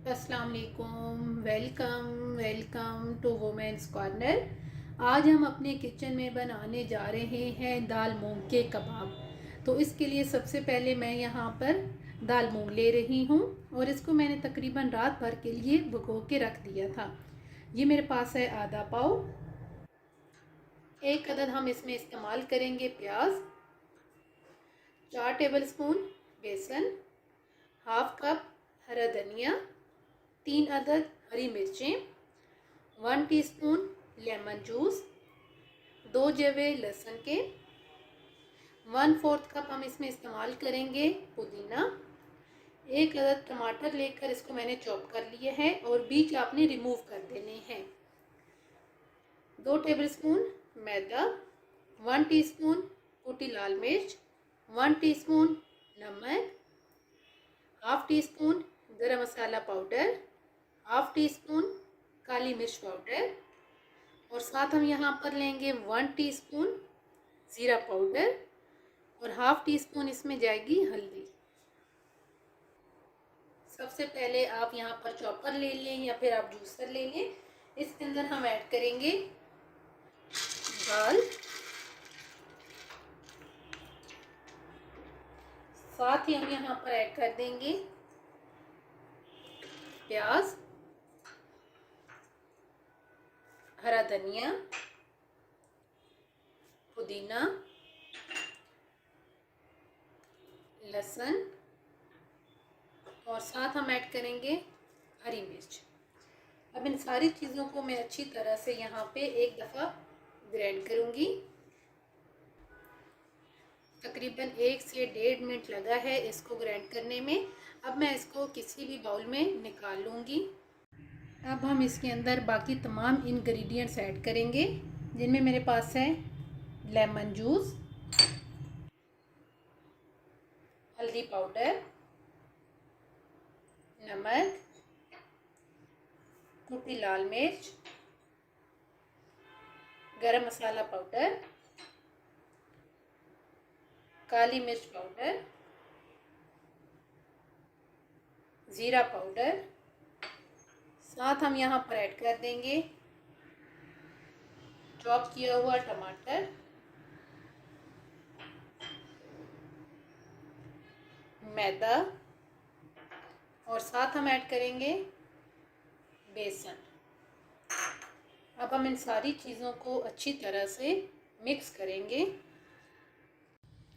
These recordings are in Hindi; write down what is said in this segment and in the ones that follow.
अस्सलाम वालेकुम। Welcome welcome to women's corner. आज हम अपने किचन में बनाने जा रहे हैं दाल मूंग के कबाब। तो इसके लिए सबसे पहले मैं यहाँ पर दाल मूंग ले रही हूँ और इसको मैंने तकरीबन रात भर के लिए भिगो के रख दिया था। ये मेरे पास है आधा पाव। एक अदद हम इसमें इस्तेमाल करेंगे प्याज, 4 टेबलस्पून बेसन, हाफ कप हरा धनिया, 3 अदद हरी मिर्चें, 1 टीस्पून लेमन जूस, 2 जवे लहसुन के, 1/4 कप हम इसमें इस्तेमाल करेंगे पुदीना। एक अदद टमाटर लेकर इसको मैंने चॉप कर लिया है और बीज आपने रिमूव कर देने हैं। 2 टेबलस्पून मैदा, 1 टीस्पून कुटी लाल मिर्च, 1 टीस्पून नमक, हाफ टी स्पून गरम मसाला पाउडर, हाफ टी स्पून काली मिर्च पाउडर और साथ हम यहाँ पर लेंगे 1 टीस्पून ज़ीरा पाउडर और हाफ टी स्पून इसमें जाएगी हल्दी। सबसे पहले आप यहाँ पर चॉपर ले लें या फिर आप जूसर ले लें। इसके अंदर हम ऐड करेंगे दाल, साथ ही हम यहाँ पर ऐड कर देंगे प्याज, हरा धनिया, पुदीना, लहसुन और साथ हम ऐड करेंगे हरी मिर्च। अब इन सारी चीज़ों को मैं अच्छी तरह से यहाँ पे एक दफ़ा ग्राइंड करूँगी। तकरीबन 1 से 1.5 मिनट लगा है इसको ग्राइंड करने में। अब मैं इसको किसी भी बाउल में निकाल लूँगी। अब हम इसके अंदर बाकी तमाम इंग्रेडिएंट्स ऐड करेंगे, जिनमें मेरे पास है लेमन जूस, हल्दी पाउडर, नमक, कुटी लाल मिर्च, गरम मसाला पाउडर, काली मिर्च पाउडर, ज़ीरा पाउडर। साथ हम यहाँ पर ऐड कर देंगे चॉप किया हुआ टमाटर, मैदा और साथ हम ऐड करेंगे बेसन। अब हम इन सारी चीज़ों को अच्छी तरह से मिक्स करेंगे।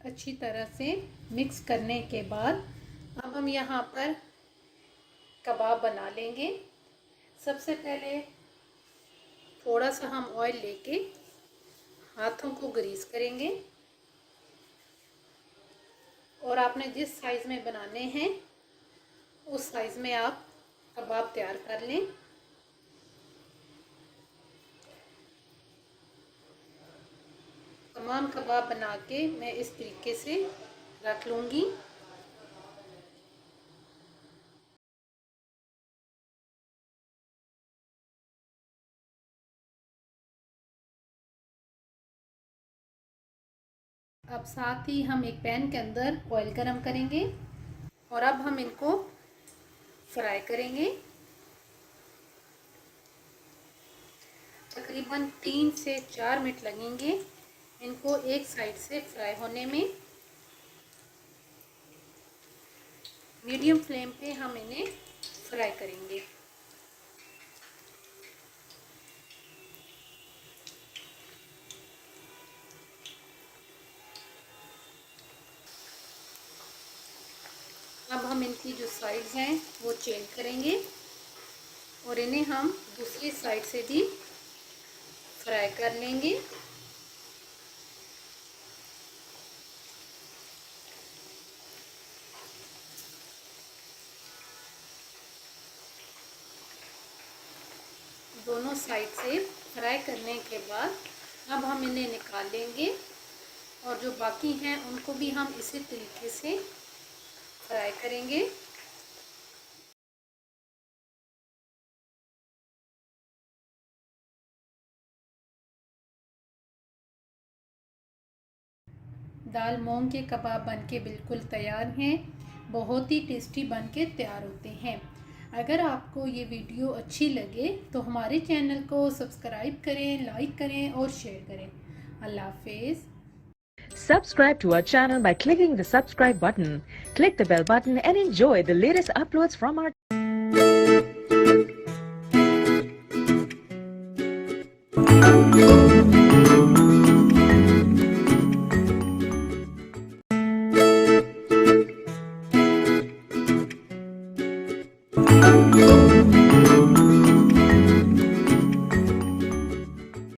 अच्छी तरह से मिक्स करने के बाद अब हम यहाँ पर कबाब बना लेंगे। सबसे पहले थोड़ा सा हम ऑयल लेके हाथों को ग्रीस करेंगे और आपने जिस साइज़ में बनाने हैं उस साइज़ में आप कबाब तैयार कर लें। तमाम कबाब बना के मैं इस तरीके से रख लूँगी। अब साथ ही हम एक पैन के अंदर ऑयल गरम करेंगे और अब हम इनको फ्राई करेंगे। तकरीबन 3 से 4 मिनट लगेंगे इनको एक साइड से फ्राई होने में। मीडियम फ्लेम पे हम इन्हें फ्राई करेंगे। अब हम इनकी जो साइड्स हैं वो चेंज करेंगे और इन्हें हम दूसरी साइड से भी फ्राई कर लेंगे। दोनों साइड से फ्राई करने के बाद अब हम इन्हें निकाल लेंगे और जो बाकी हैं उनको भी हम इसी तरीके से फ्राई करेंगे। दाल मूंग के कबाब बनके बिल्कुल तैयार हैं। बहुत ही टेस्टी बनके तैयार होते हैं। अगर आपको ये वीडियो अच्छी लगे तो हमारे चैनल को सब्सक्राइब करें, लाइक करें और शेयर करें। अल्लाह हाफिज़। Subscribe to our channel by clicking the subscribe button. Click the bell button and enjoy the latest uploads from our